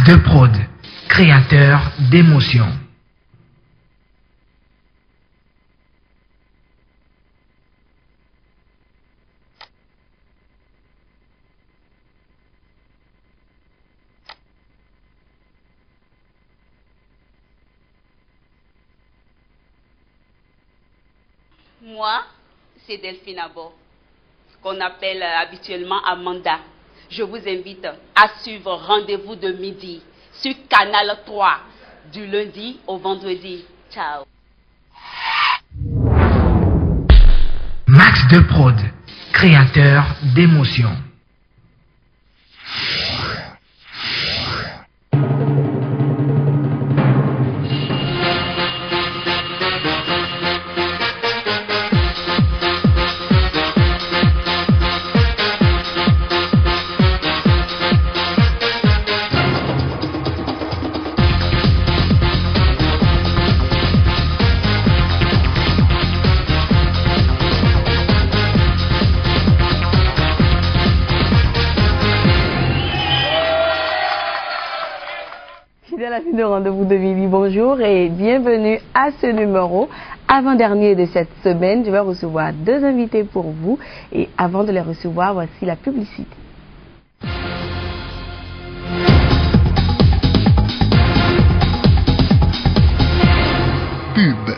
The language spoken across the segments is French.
de prod, créateur d'émotions. Moi, c'est Delphine Abo, qu'on appelle habituellement Amanda. Je vous invite à suivre Rendez-vous de midi sur Canal 3, du lundi au vendredi. Ciao. Max de prod, créateur d'émotions. De Rendez-vous de midi, bonjour et bienvenue à ce numéro avant-dernier de cette semaine. Je vais recevoir deux invités pour vous et avant de les recevoir, voici la publicité. Pub.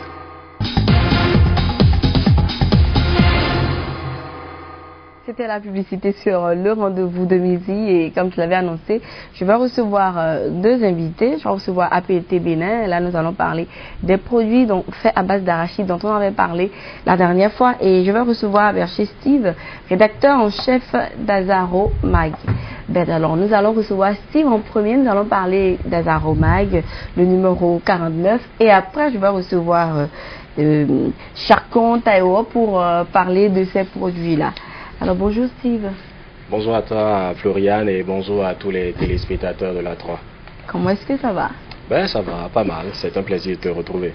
C'était la publicité sur le Rendez-vous de midi et comme je l'avais annoncé, je vais recevoir deux invités. Je vais recevoir APT Bénin. Là, nous allons parler des produits faits à base d'arachide dont on avait parlé la dernière fois. Et je vais recevoir Berger Steve, rédacteur en chef d'Azaro Mag. Ben, alors, nous allons recevoir Steve en premier. Nous allons parler d'Azaro Mag, le numéro 49. Et après, je vais recevoir Charcon Taïwo pour parler de ces produits-là. Alors bonjour Steve. Bonjour à toi Floriane et bonjour à tous les téléspectateurs de la 3. Comment est-ce que ça va? Ben ça va, pas mal, c'est un plaisir de te retrouver.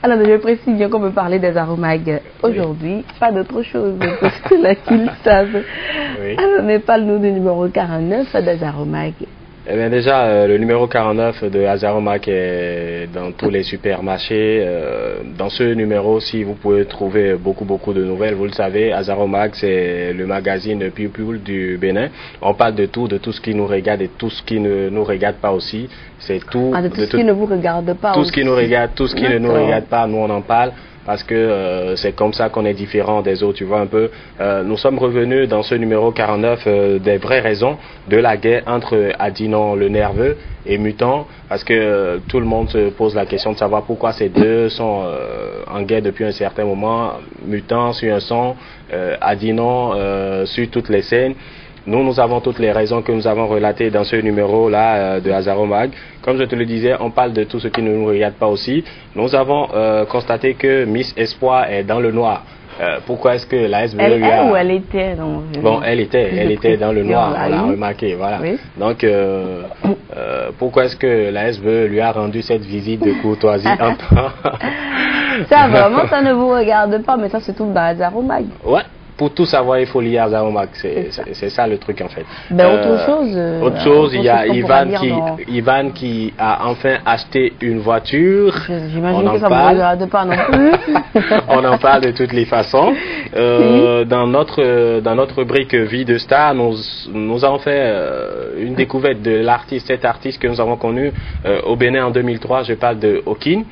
Alors je précise bien qu'on peut parler des Aromag aujourd'hui, pas d'autre chose, parce que là qu'ils savent. Oui. Alors mais parle-nous du numéro 49 des Aromag. Eh bien déjà, le numéro 49 de Azaromag est dans tous les supermarchés. Dans ce numéro, si vous pouvez trouver beaucoup de nouvelles, vous le savez, Azaromag c'est le magazine People du Bénin. On parle de tout ce qui nous regarde et tout ce qui ne nous regarde pas aussi. C'est tout. Ah, de tout ce qui ne vous regarde pas tout aussi. Ce qui nous regarde, tout ce qui ne nous regarde pas, nous on en parle. Parce que c'est comme ça qu'on est différent des autres, tu vois un peu. Nous sommes revenus dans ce numéro 49 des vraies raisons de la guerre entre Adinon le nerveux et Mutant, parce que tout le monde se pose la question de savoir pourquoi ces deux sont en guerre depuis un certain moment. Mutant sur un son, Adinon sur toutes les scènes. Nous avons toutes les raisons que nous avons relatées dans ce numéro-là de Azaromag. Comme je te le disais, on parle de tout ce qui ne nous regarde pas aussi. Nous avons constaté que Miss Espoir est dans le noir. Pourquoi est-ce que la SBE lui a... Elle ou elle était dans... Bon, elle était dans le noir, on l'a remarqué, voilà. Oui. Donc, pourquoi est-ce que la SBE lui a rendu cette visite de courtoisie en temps... Ça, vraiment, ça ne vous regarde pas, mais ça se trouve dans Azaromag. Ouais. Pour tout savoir, il faut lire Azaromag. C'est ça le truc en fait. Ben, autre chose, il y a Ivan qui a enfin acheté une voiture. J'imagine que ça ne vous regarde pas non plus. On en parle de toutes les façons. Dans notre rubrique Vie de star, nous avons fait une découverte de cet artiste que nous avons connu au Bénin en 2003. Je parle de Okin.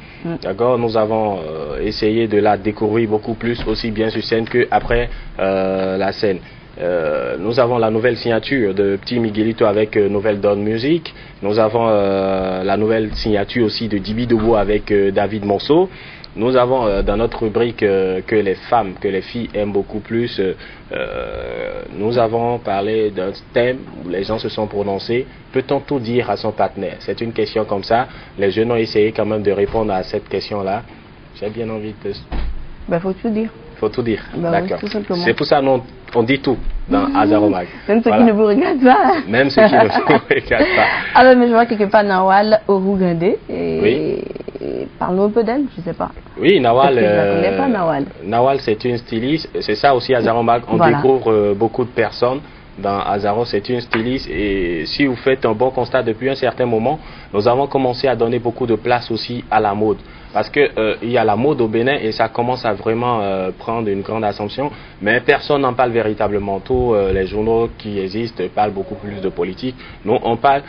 D'accord, nous avons essayé de la découvrir beaucoup plus, aussi bien sur scène qu'après la scène. Nous avons la nouvelle signature de Petit Miguelito avec Nouvelle Donne Music. Nous avons la nouvelle signature aussi de Dibi Dobo avec David Monceau. Nous avons dans notre rubrique que les filles aiment beaucoup plus. Nous avons parlé d'un thème où les gens se sont prononcés. Peut-on tout dire à son partenaire? C'est une question comme ça. Les jeunes ont essayé quand même de répondre à cette question-là. J'ai bien envie de... Ben, faut tout dire. Faut tout dire, d'accord. Oui, c'est pour ça qu'on dit tout dans Azaromag. Même ceux qui ne vous regardent pas. Même ceux qui ne vous regardent pas. Alors, mais je vois quelque part Nawal Orugandé. Oui. Parlons un peu d'elle, je ne sais pas. Oui, Nawal. Je ne connais pas Nawal. Nawal, c'est une styliste. C'est ça aussi Azaromag. On découvre beaucoup de personnes dans Azaro, c'est une styliste. Et si vous faites un bon constat, depuis un certain moment, nous avons commencé à donner beaucoup de place aussi à la mode. Parce que il y a la mode au Bénin et ça commence à vraiment prendre une grande ascension, mais personne n'en parle véritablement. Tous les journaux qui existent parlent beaucoup plus de politique. Nous, on parle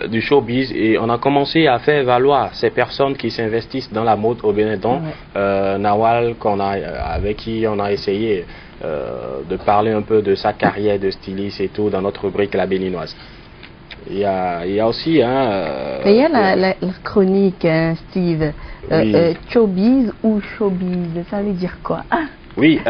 du showbiz et on a commencé à faire valoir ces personnes qui s'investissent dans la mode au Bénin, dont Nawal, avec qui on a essayé de parler un peu de sa carrière de styliste et tout dans notre rubrique La Béninoise. Il y a aussi il y a la chronique, hein, Steve. Oui. Showbiz ou showbiz, ça veut dire quoi? Oui,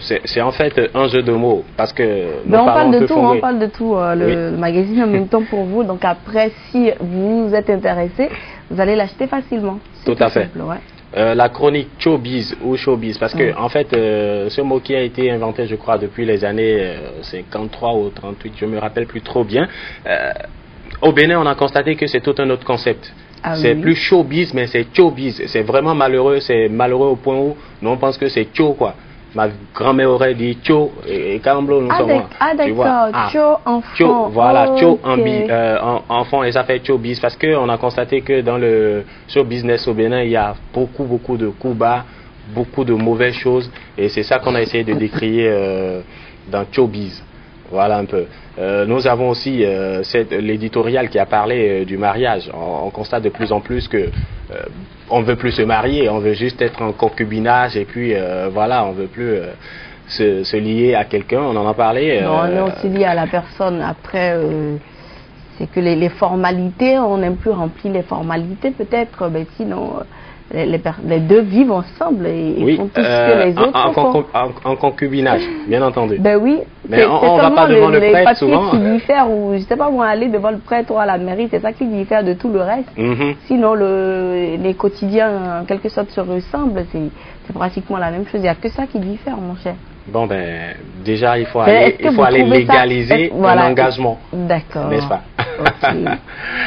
c'est en fait un jeu de mots parce que nous on parle de tout, fondé. on parle de tout. Le magazine en même temps pour vous. Donc après, si vous êtes intéressé, vous allez l'acheter facilement. Tout à fait. Simple, ouais. La chronique showbiz ou showbiz, parce que en fait, ce mot qui a été inventé, je crois, depuis les années 53 ou 38, je me rappelle plus trop bien. Au Bénin, on a constaté que c'est tout un autre concept. C'est plus showbiz, mais c'est showbiz. C'est vraiment malheureux. C'est malheureux au point où nous on pense que c'est show, quoi. Ma grand-mère aurait dit cho et Camblo, nous sommes. D'accord, cho enfant. Cho, voilà, cho enfant et ça fait showbiz parce que on a constaté que dans le show business au Bénin, il y a beaucoup de coups bas, beaucoup de mauvaises choses et c'est ça qu'on a essayé de décrier dans showbiz. Voilà un peu. Nous avons aussi l'éditorial qui a parlé du mariage. On constate de plus en plus que on ne veut plus se marier, on veut juste être en concubinage et puis voilà, on ne veut plus se lier à quelqu'un. On en a parlé. Non, on est aussi lié à la personne. Après, c'est que les formalités, on n'aime plus remplir les formalités peut-être, mais sinon... Les deux vivent ensemble et font tout ce que les autres font. En concubinage, bien entendu. Ben oui. Mais on va pas devant le prêtre souvent. Qui diffère, ou je sais pas moi, aller devant le prêtre ou à la mairie, c'est ça qui diffère de tout le reste. Sinon, les quotidiens, en quelque sorte, se ressemblent. C'est pratiquement la même chose. Il n'y a que ça qui diffère, mon cher. Bon, ben, déjà, il faut aller légaliser l'engagement. D'accord. N'est-ce pas? Okay.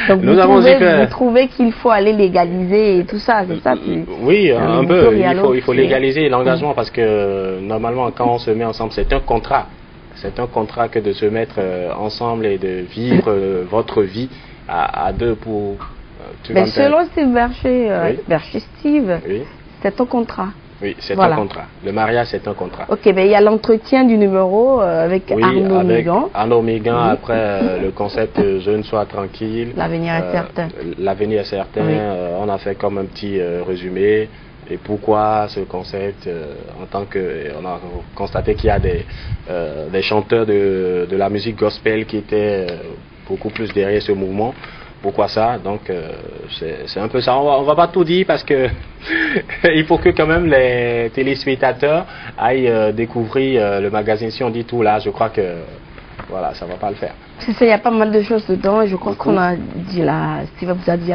Donc, vous trouvez qu'il faut aller légaliser et tout ça, c'est ça? Oui, un peu. Il faut légaliser l'engagement parce que, normalement, quand on se met ensemble, c'est un contrat. C'est un contrat que de se mettre ensemble et de vivre votre vie à deux pour... Mais selon Steve Bercher, Steve, c'est un contrat. Oui, c'est un contrat. Le mariage, c'est un contrat. Ok, ben il y a l'entretien du numéro avec Arnaud Migan. Arnaud Migan, après le concept Je ne sois tranquille. L'avenir est certain. L'avenir est certain. On a fait comme un petit résumé. Et pourquoi ce concept en tant que... On a constaté qu'il y a des chanteurs de la musique gospel qui étaient beaucoup plus derrière ce mouvement. Pourquoi ça? Donc c'est un peu ça. On va pas tout dire parce que il faut que quand même les téléspectateurs aillent découvrir le magazine. Si on dit tout là, je crois que voilà, ça va pas le faire. C'est ça, il y a pas mal de choses dedans et je crois qu'on a dit Steve vous a dit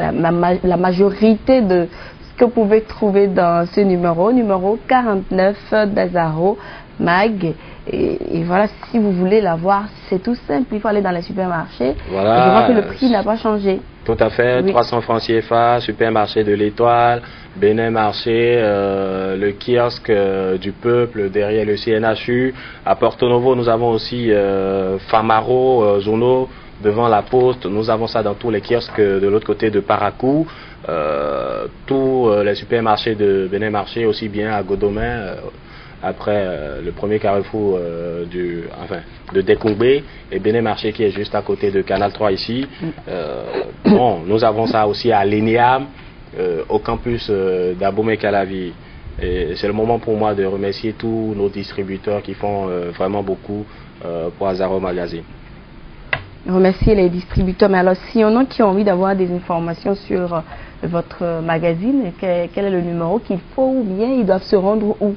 la majorité de ce que vous pouvez trouver dans ce numéro 49 d'Azaro Mag. Et voilà, si vous voulez l'avoir, c'est tout simple, il faut aller dans les supermarchés. Voilà. Et je vois que le prix n'a pas changé. Tout à fait, 300 francs CFA, supermarché de l'Étoile, Bénin Marché, le kiosque du peuple derrière le CNHU. À Porto Novo, nous avons aussi Famaro, Zono, devant la Poste. Nous avons ça dans tous les kiosques de l'autre côté de Paracou. Tous les supermarchés de Bénin Marché, aussi bien à Godomain. Après le premier carrefour de Découbé et Bénin Marché qui est juste à côté de Canal 3 ici. Bon, nous avons ça aussi à l'ENIAM, au campus d'Abomey-Calavi. Et c'est le moment pour moi de remercier tous nos distributeurs qui font vraiment beaucoup pour Azaro Magazine. Remercier les distributeurs, mais alors s'il y en a qui ont envie d'avoir des informations sur votre magazine, quel est le numéro qu'il faut ou bien ils doivent se rendre où?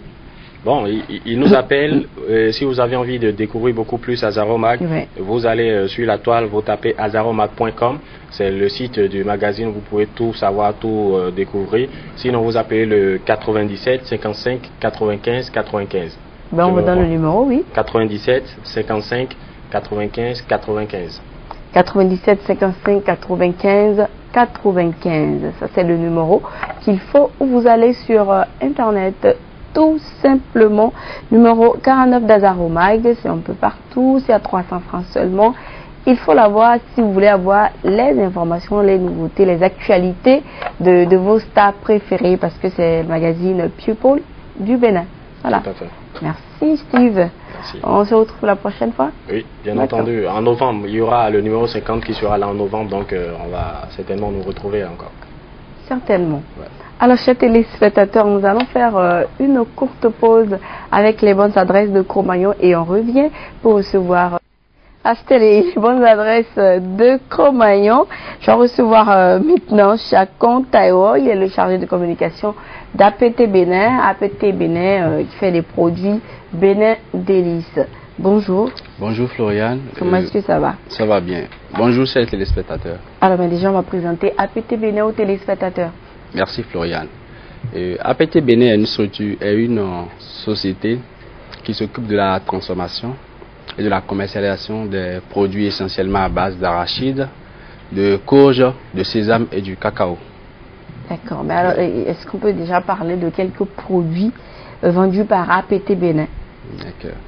Bon, ils nous appellent. Si vous avez envie de découvrir beaucoup plus Azaro Mag, vous allez sur la toile, vous tapez azaromag.com. C'est le site du magazine, vous pouvez tout savoir, tout découvrir. Sinon, vous appelez le 97 55 95 95. Ben, on vous donne le numéro, oui. 97 55 95 95. 97 55 95 95. Ça, c'est le numéro qu'il faut. Vous allez sur Internet tout simplement. Numéro 49 d'Azaromag, c'est un peu partout, c'est à 300 francs seulement. Il faut l'avoir si vous voulez avoir les informations, les nouveautés, les actualités de vos stars préférés, parce que c'est le magazine People du Bénin. Voilà. Tout à fait. Merci Steve. Merci. On se retrouve la prochaine fois. Oui, bien entendu. En novembre, il y aura le numéro 50 qui sera là en novembre, donc on va certainement nous retrouver encore. Certainement. Ouais. Alors, chers téléspectateurs, nous allons faire une courte pause avec les bonnes adresses de Cro-Magnon et on revient pour recevoir c'était les bonnes adresses de Cro-Magnon. Je vais recevoir maintenant Chacon Taïwo, il est le chargé de communication d'APT Bénin. APT Bénin qui fait des produits Bénin Délices. Bonjour. Bonjour Floriane. Comment est-ce que ça va? Ça va bien. Bonjour chers téléspectateurs. Alors déjà on va présenter APT Bénin aux téléspectateurs. Merci Floriane. APT Bénin est une société qui s'occupe de la transformation et de la commercialisation des produits essentiellement à base d'arachide, de courge, de sésame et du cacao. D'accord. Mais alors, est-ce qu'on peut déjà parler de quelques produits vendus par APT Bénin? D'accord.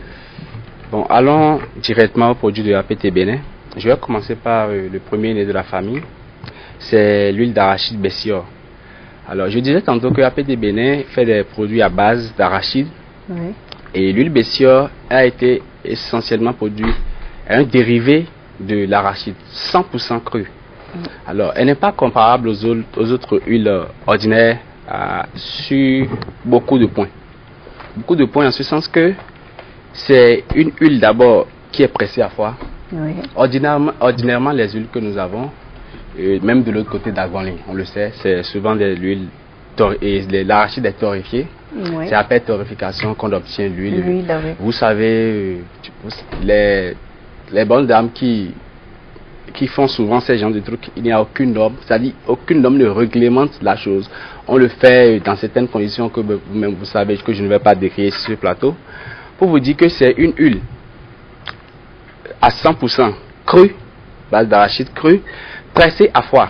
Bon, allons directement aux produits de APT Bénin. Je vais commencer par le premier né de la famille. C'est l'huile d'arachide Bessior. Alors, je disais tantôt que APT Bénin fait des produits à base d'arachide. Oui. Et l'huile Bessior a été essentiellement produit, un dérivé de l'arachide, 100% cru. Alors, elle n'est pas comparable aux autres huiles ordinaires sur beaucoup de points. Beaucoup de points en ce sens que c'est une huile d'abord qui est pressée à froid. Oui. Ordinairement, les huiles que nous avons, même de l'autre côté d'Agonling, on le sait, c'est souvent de l'huile et l'arachide est torréfié. Oui. C'est après torréfication qu'on obtient l'huile. Oui. Vous savez, les bonnes dames qui font souvent ces genres de trucs, il n'y a aucune norme, c'est-à-dire aucune norme ne réglemente la chose. On le fait dans certaines conditions que vous-même vous savez que je ne vais pas décrire sur ce plateau. Pour vous dire que c'est une huile à 100% crue, base d'arachide crue, pressée à froid.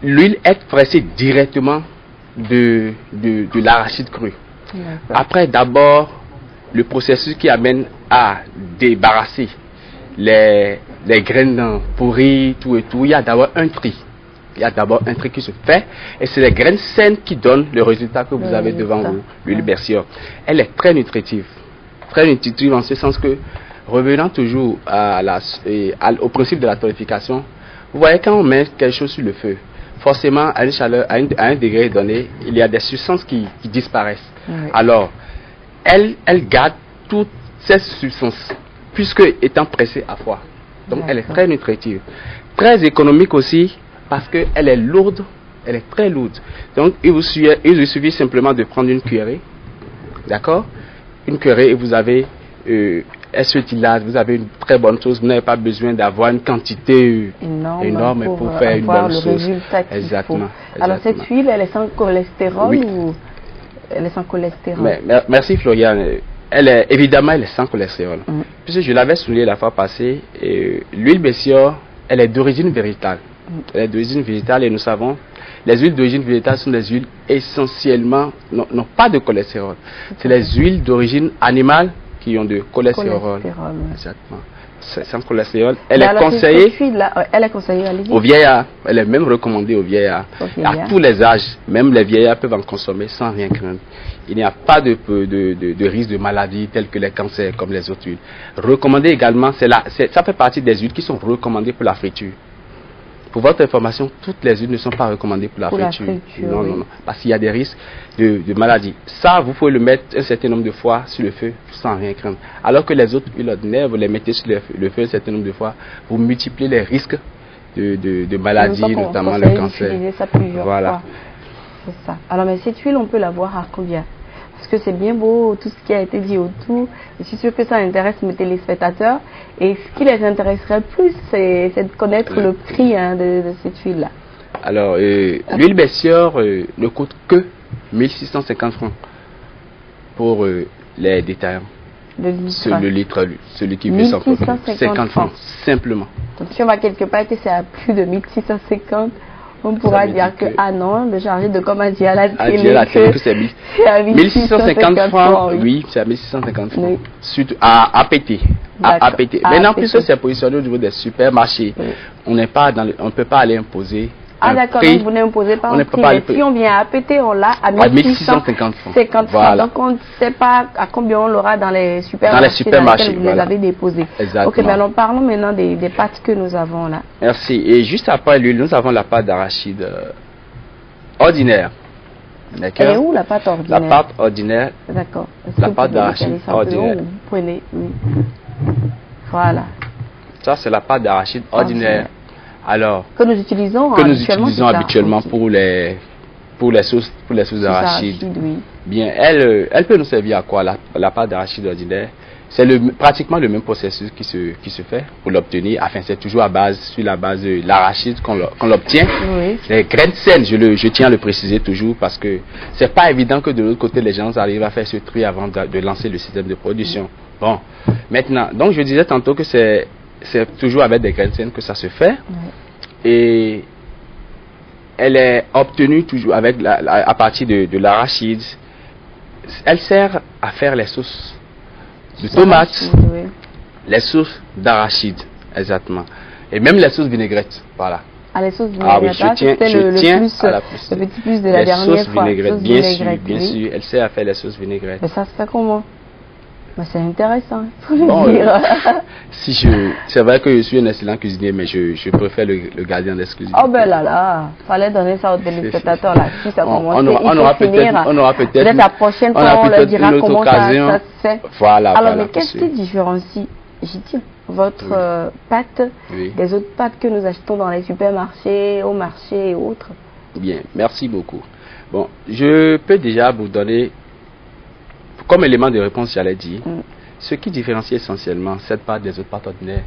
L'huile est pressée directement de l'arachide cru. Après, d'abord, le processus qui amène à débarrasser les graines pourries, tout et tout, il y a d'abord un tri. Il y a d'abord un tri qui se fait et c'est les graines saines qui donnent le résultat que vous avez devant vous, l'huile Bessior. Elle est très nutritive en ce sens que, revenant toujours au principe de la torréfication, vous voyez quand on met quelque chose sur le feu, forcément à une chaleur, à un degré donné, il y a des substances qui disparaissent. Oui. Alors, elle garde toutes ces substances, puisque étant pressée à froid. Donc elle est très nutritive. Très économique aussi, parce qu'elle est lourde, elle est très lourde. Donc il vous suffit simplement de prendre une cuillerée, d'accord? Une cuillerée et vous avez là, vous avez une très bonne sauce, vous n'avez pas besoin d'avoir une quantité énorme pour faire une bonne sauce. Exactement. Alors cette huile, elle est sans cholestérol ou elle est sans cholestérol? Merci Floriane. Évidemment, elle est sans cholestérol. Puisque je l'avais souligné la fois passée, l'huile Bessior, elle est d'origine végétale. Elle est d'origine végétale et nous savons, les huiles d'origine végétale sont des huiles essentiellement, n'ont pas de cholestérol. C'est les huiles d'origine animale qui ont de cholestérol. Exactement. Sans cholestérol. Elle est conseillée aux vieillards. Elle est même recommandée aux vieillards. À tous les âges, même les vieillards peuvent en consommer sans rien craindre. Il n'y a pas de risque de maladie telles que les cancers comme les autres huiles. Recommandée également, ça fait partie des huiles qui sont recommandées pour la friture. Pour votre information, toutes les huiles ne sont pas recommandées pour la friture. Non, parce qu'il y a des risques de maladie. Ça, vous pouvez le mettre un certain nombre de fois sur le feu sans rien craindre. Alors que les autres huiles ordinaires, vous les mettez sur le feu un certain nombre de fois, vous multipliez les risques de maladies, notamment le cancer. Ça voilà. C'est ça. Alors, mais cette huile, on peut la voir à combien? Parce que c'est bien beau tout ce qui a été dit autour. Je suis sûr que ça intéresse mes téléspectateurs. Et ce qui les intéresserait plus, c'est de connaître le prix de cette huile-là. Alors, l'huile Bessior ne coûte que 1650 francs pour les détaillants. Le litre, celui qui veut s'en prendre. 50 francs, simplement. Donc si on va quelque part et que c'est à plus de 1650, On pourra dire que, ah non, le chargé de com a dit à la télé que c'est 1650 francs. Oui, c'est à 1650 francs. Oui. Surtout à APT. Maintenant, puisque c'est positionné au niveau des supermarchés, on n'est pas dans on ne peut pas aller imposer. Ah d'accord, donc vous n'imposez pas un prix, mais si on vient à APT, on l'a à 1650 francs. 50 francs. Donc on ne sait pas à combien on l'aura dans les supermarchés dans lesquels vous les avez déposés. Exactement. Ok, mais alors parlons maintenant des pâtes que nous avons là. Merci. Et juste après l'huile, nous avons la pâte d'arachide ordinaire. Elle est où la pâte ordinaire? La pâte ordinaire. D'accord. La pâte d'arachide ordinaire. Vous prenez, oui. Voilà. Ça c'est la pâte d'arachide ordinaire. Alors, que nous utilisons habituellement pour les sauces d'arachide. Oui. Bien, elle peut nous servir à quoi la pâte d'arachide ordinaire? C'est pratiquement le même processus qui se fait pour l'obtenir. Enfin, c'est toujours sur la base de l'arachide qu'on l'obtient. Oui. Les graines saines, je tiens à le préciser toujours parce que c'est pas évident que de l'autre côté les gens arrivent à faire ce tri avant de lancer le système de production. Bon, maintenant, donc je disais tantôt que c'est toujours avec des graines saines que ça se fait. Et elle est obtenue toujours à partir de l'arachide. Elle sert à faire les sauces de tomates, les sauces d'arachide, exactement. Et même les sauces vinaigrettes, voilà. Ah, les sauces vinaigrettes, oui, je tiens à la plus. Le petit plus de la dernière fois. Les sauces vinaigrettes, bien sûr, elle sert à faire les sauces vinaigrettes. Mais ça se fait comment? C'est intéressant, il faut bon, le dire. C'est vrai que je suis un excellent cuisinier, mais je préfère le gardien d'exclusivité. Oh ben là, fallait donner ça aux téléspectateurs là. Si ça commence, on aura peut-être la prochaine fois, on leur dira comment ça se fait. Voilà. Alors, mais qu'est-ce qui différencie, votre pâte des autres pâtes que nous achetons dans les supermarchés, au marché et autres? Bien, merci beaucoup. Bon, je peux déjà vous donner comme élément de réponse, j'allais dire, ce qui différencie essentiellement cette pâte des autres pâtes ordinaires,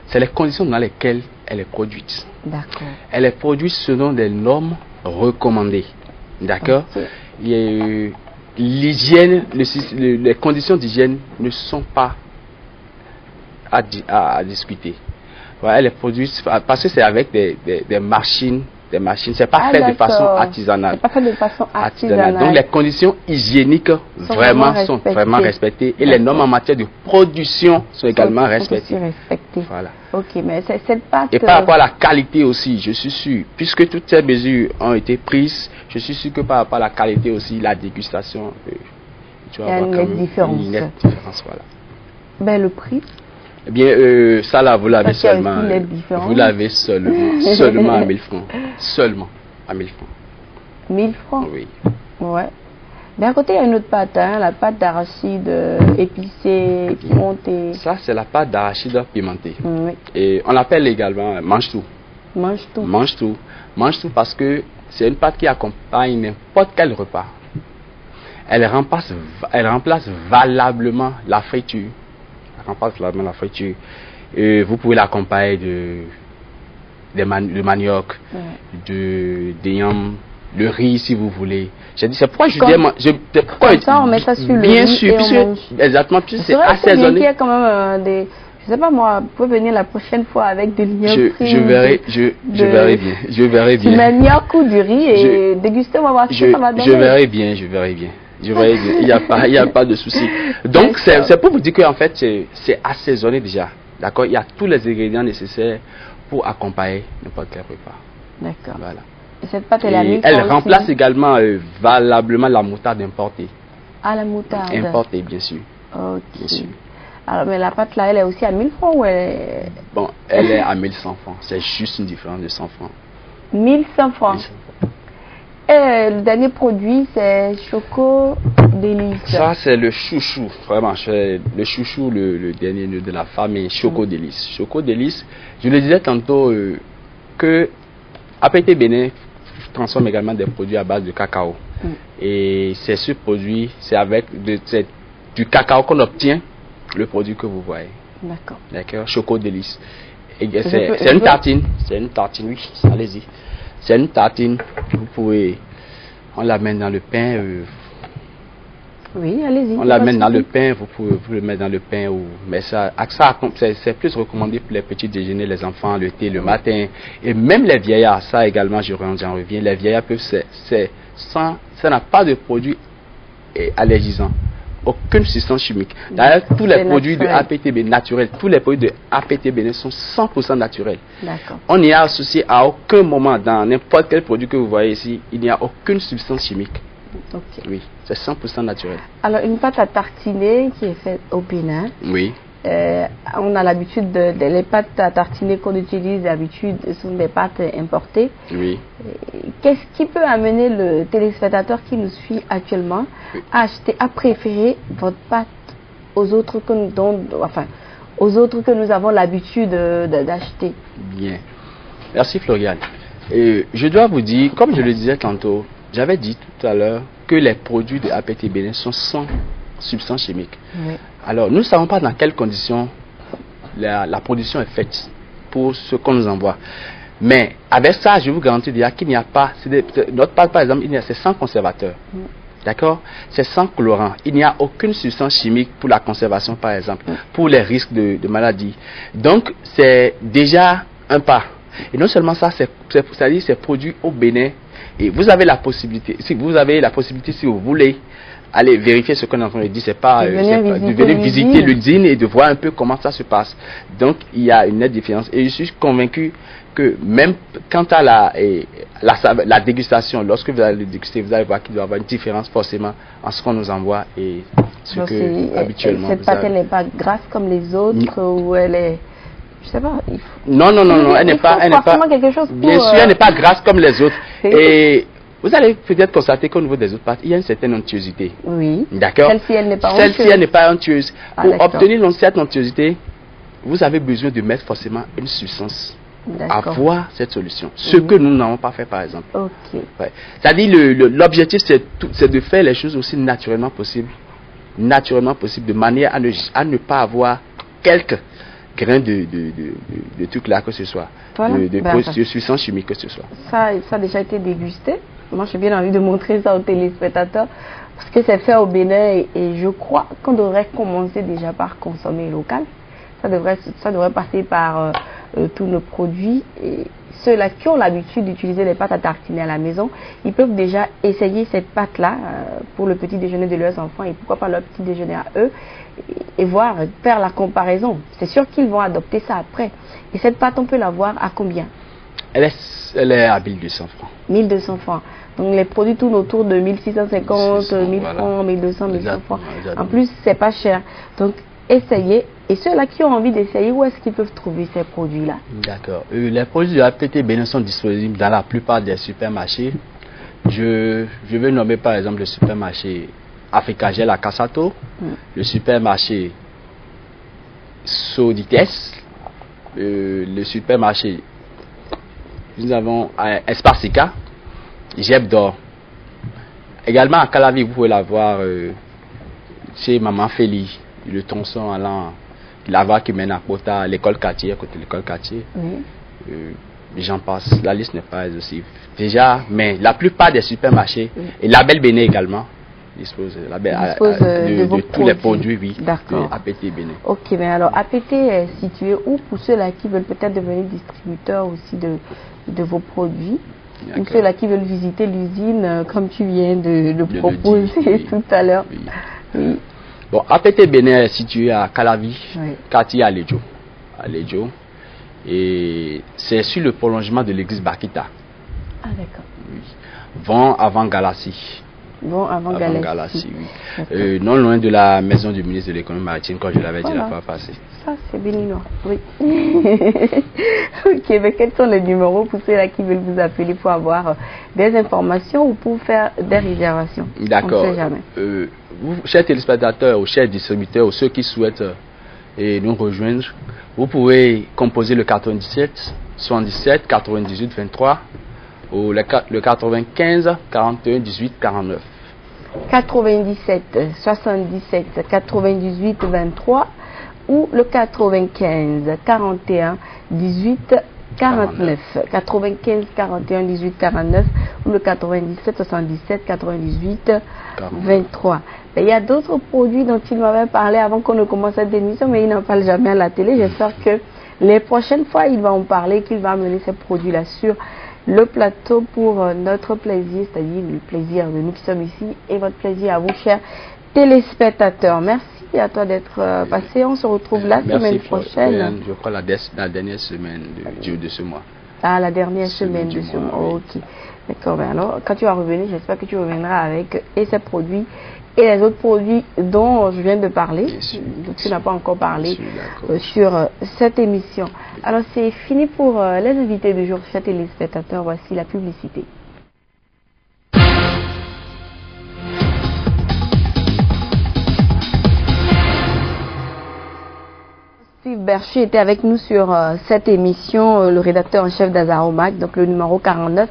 c'est les conditions dans lesquelles elle est produite. D'accord. Elle est produite selon des normes recommandées. D'accord. Okay. L'hygiène, les conditions d'hygiène ne sont pas à discuter. Voilà, elle est produite parce que c'est avec des machines. C'est pas fait de façon artisanale. C'est pas fait de façon artisanale. Donc les conditions hygiéniques sont vraiment respectées et les normes en matière de production sont également respectées. Voilà. Ok, mais cette pâte. Et par rapport à la qualité aussi, je suis sûr, puisque toutes ces mesures ont été prises, je suis sûr que par rapport à la qualité aussi, la dégustation, tu vas avoir une différence. Voilà. Ben le prix. Eh bien, ça là, vous l'avez seulement. Vous l'avez seulement à 1000 francs. Seulement à 1000 francs. 1000 francs? Oui. Ouais. Mais à côté, il y a une autre pâte, hein, la pâte d'arachide épicée, pimentée. Ça, c'est la pâte d'arachide pimentée. Oui. Et on l'appelle également mange-tout. Mange-tout. Mange-tout. Mange-tout parce que c'est une pâte qui accompagne n'importe quel repas. Elle remplace valablement la friture. La friture. Vous pouvez l'accompagner de manioc, de yam, le riz si vous voulez. J'ai dit, c'est pourquoi je dis, comme ça on met ça sur le bien riz sûr, exactement, puisque c'est assaisonné. Il y a quand même je sais pas moi, vous pouvez venir la prochaine fois avec des liens. Je verrai bien. Du manioc ou du riz et déguster, on va voir ce que ça va donner. Je verrai bien. Il n'y a pas de souci. Donc, c'est pour vous dire qu'en fait, c'est assaisonné déjà. D'accord. Il y a tous les ingrédients nécessaires pour accompagner n'importe quel repas. D'accord. Voilà. Et cette pâte, elle remplace également valablement la moutarde importée. Ah, la moutarde. Importée, bien sûr. Ok. Bien sûr. Alors, mais la pâte là, elle est aussi à 1000 francs ou elle est... Bon, elle est à 1100 francs. C'est juste une différence de 100 francs. 1100 francs. 1100 francs. Et le dernier produit, c'est Choco Délice. Ça, c'est le chouchou. Vraiment, c'est le chouchou, le dernier de la famille, Choco Délice. Choco Délice, je le disais tantôt que APT Bénin transforme également des produits à base de cacao. Et c'est ce produit, c'est avec du cacao qu'on obtient le produit que vous voyez. D'accord. D'accord, Choco Délice. C'est une tartine. C'est une tartine, oui, allez-y. C'est une tartine, vous pouvez, on la met dans le pain, Oui, allez-y. On l'amène dans le pain, vous pouvez vous le mettre dans le pain. Mais ça c'est plus recommandé pour les petits déjeuners, les enfants, le thé le matin. Et même les vieillards, ça également, j'en reviens. Les vieillards peuvent, ça n'a pas de produit allergisant. Aucune substance chimique. D'ailleurs, tous les produits de APTB naturels, tous les produits de APTB sont 100% naturels. On n'y a associé à aucun moment dans n'importe quel produit que vous voyez ici, il n'y a aucune substance chimique. Okay. Oui, c'est 100% naturel. Alors, une pâte à tartiner qui est faite au Bénin. Oui. On a l'habitude les pâtes à tartiner qu'on utilise d'habitude sont des pâtes importées. Oui. Qu'est-ce qui peut amener le téléspectateur qui nous suit actuellement à préférer votre pâte aux autres que nous avons l'habitude d'acheter? Bien. Merci Floriane. Je dois vous dire, comme je le disais tantôt, j'avais dit tout à l'heure que les produits de APTB sont sans substance chimique. Oui. Alors, nous ne savons pas dans quelles conditions la production est faite pour ce qu'on nous envoie. Mais avec ça, je vous garantis déjà qu'il n'y a pas, notre pâte par exemple, c'est sans conservateur. D'accord? C'est sans colorant. Il n'y a aucune substance chimique pour la conservation par exemple, pour les risques de maladie. Donc, c'est déjà un pas. Et non seulement ça, c'est-à-dire c'est produit au Bénin. Et vous avez la possibilité, si vous voulez, aller vérifier ce qu'on est en train de dire, c'est pas de venir visiter l'usine et de voir un peu comment ça se passe. Donc, il y a une nette différence. Et je suis convaincu que même quant à la dégustation, lorsque vous allez le déguster, vous allez voir qu'il doit y avoir une différence forcément en ce qu'on nous envoie et ce que habituellement. Cette pâte, elle n'est pas grasse comme les autres ou elle est... Je sais pas. Non, elle n'est pas. Quelque chose pour, bien sûr, elle n'est pas grasse comme les autres. Et vous allez peut-être constater qu'au niveau des autres pâtes, il y a une certaine onctuosité. Oui. D'accord. Celle-ci, elle n'est pas onctueuse. Celle-ci, elle n'est pas onctueuse. Pour obtenir cette onctuosité, vous avez besoin de mettre forcément une substance. Avoir cette solution. Ce que nous n'avons pas fait, par exemple. Ok. Ouais. C'est-à-dire, l'objectif, c'est de faire les choses aussi naturellement possible. Naturellement possible, de manière à ne pas avoir quelques grains de trucs là que ce soit, voilà. de substances chimiques que ce soit. Ça a déjà été dégusté. Moi, j'ai bien envie de montrer ça aux téléspectateurs parce que c'est fait au Bénin et je crois qu'on devrait commencer déjà par consommer local. Ça devrait passer par tous nos produits. Et ceux-là qui ont l'habitude d'utiliser les pâtes à tartiner à la maison, ils peuvent déjà essayer cette pâte-là pour le petit déjeuner de leurs enfants et pourquoi pas leur petit déjeuner à eux et faire la comparaison. C'est sûr qu'ils vont adopter ça après. Et cette pâte, on peut la voir à combien? Elle est à 1200 francs. 1200 francs. Donc les produits tournent autour de 1650, 1000 francs, 1200, 1100 francs. En plus, c'est pas cher. Donc, essayez. Et ceux-là qui ont envie d'essayer, où est-ce qu'ils peuvent trouver ces produits-là? D'accord. Les produits de APTB sont disponibles dans la plupart des supermarchés. Je vais nommer par exemple le supermarché Africagel à Kassato, le supermarché Sodites, le supermarché, nous avons Espacica, Jebdor. Également à Calavi, vous pouvez l'avoir chez Maman Félie, le tronçon allant, la voie qui mène à Kota, l'école quartier, à côté de l'école quartier. J'en passe, la liste n'est pas exhaustive. Déjà, mais la plupart des supermarchés, et Label Bénin également, dispose de tous les produits, oui, de APT Bénin. Ok, mais alors APT est situé où pour ceux-là qui veulent peut-être devenir distributeurs aussi de vos produits? Ou ceux-là qui veulent visiter l'usine, comme tu viens de le proposer tout à l'heure? Oui. Bon, APT Bénin est situé à Calavi, quartier Aledjo. Et c'est sur le prolongement de l'église Bakita. Ah, d'accord. Oui. Vont avant Galassi. Bon, avant Galassi, oui. Non loin de la maison du ministre de l'économie maritime, comme je l'avais dit la fois passée. Ça, c'est béninois, oui. Ok, mais quels sont les numéros pour ceux-là qui veulent vous appeler pour avoir des informations ou pour faire des réservations? D'accord. On ne sait jamais. Vous, chers téléspectateurs ou chers distributeurs ou ceux qui souhaitent nous rejoindre, vous pouvez composer le 97 77 98 23 ou le 95 41 18 49. 97 77 98 23 ou le 95 41 18 49. 95 41 18 49 ou le 97 77 98 23. Il y a d'autres produits dont il m'avait parlé avant qu'on ne commence cette émission, mais il n'en parle jamais à la télé. J'espère que les prochaines fois, il va en parler, qu'il va amener ces produits-là sur le plateau pour notre plaisir, c'est-à-dire le plaisir de nous qui sommes ici et votre plaisir à vous, chers téléspectateurs. Merci à toi d'être passé. On se retrouve la semaine prochaine. Je crois la dernière semaine de ce mois. Ah, la dernière semaine de ce mois. Oui. Ok. D'accord. Ben alors, quand tu vas revenir, j'espère que tu reviendras avec et ces produits et les autres produits dont je viens de parler. Donc, tu n'as pas encore parlé sur cette émission. Alors, c'est fini pour les invités du jour, chers téléspectateurs. Voici la publicité. Steve Bercher était avec nous sur cette émission, le rédacteur en chef d'Azaromac, donc le numéro 49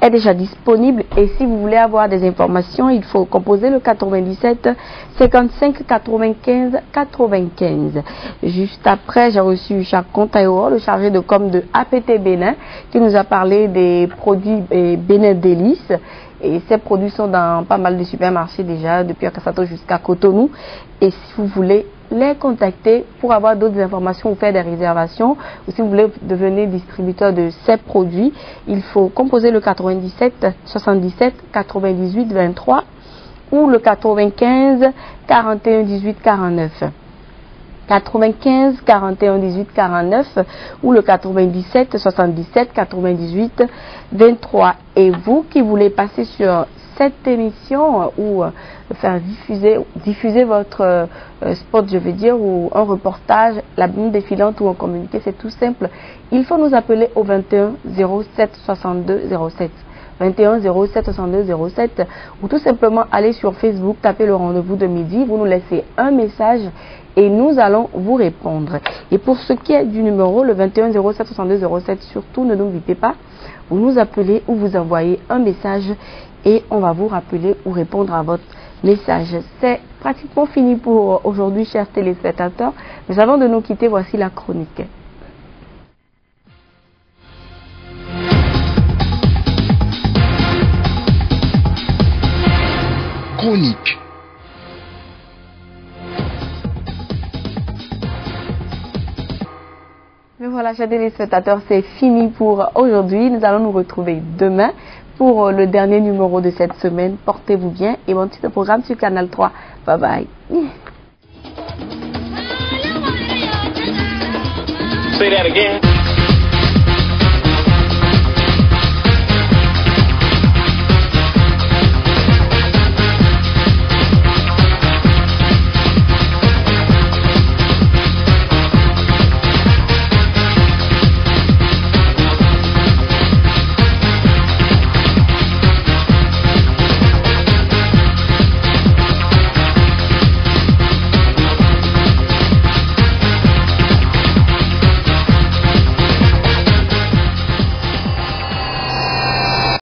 est déjà disponible, et si vous voulez avoir des informations, il faut composer le 97 55 95 95. Juste après, j'ai reçu Jacques Contaïro, le chargé de com de APT Bénin, qui nous a parlé des produits Bénin Délices. Et ces produits sont dans pas mal de supermarchés déjà, depuis Akasato jusqu'à Cotonou. Et si vous voulez les contacter pour avoir d'autres informations ou faire des réservations, ou si vous voulez devenir distributeur de ces produits, il faut composer le 97 77 98 23 ou le 95 41 18 49. 95 41 18 49 ou le 97 77 98 23. Et vous qui voulez passer sur cette émission ou faire diffuser votre spot, je veux dire, ou un reportage, la bande défilante ou en communiqué, c'est tout simple. Il faut nous appeler au 21 07 62 07. 21 07 62 07, ou tout simplement aller sur Facebook, taper le rendez-vous de midi, vous nous laissez un message et nous allons vous répondre. Et pour ce qui est du numéro, le 21 07 62 07, surtout ne n'oubliez pas, vous nous appelez ou vous envoyez un message et on va vous rappeler ou répondre à votre message. C'est pratiquement fini pour aujourd'hui, chers téléspectateurs, mais avant de nous quitter, voici la chronique. Chronique. Mais voilà, chers téléspectateurs, c'est fini pour aujourd'hui. Nous allons nous retrouver demain pour le dernier numéro de cette semaine. Portez-vous bien et bon petit programme sur Canal 3. Bye bye. Say that again.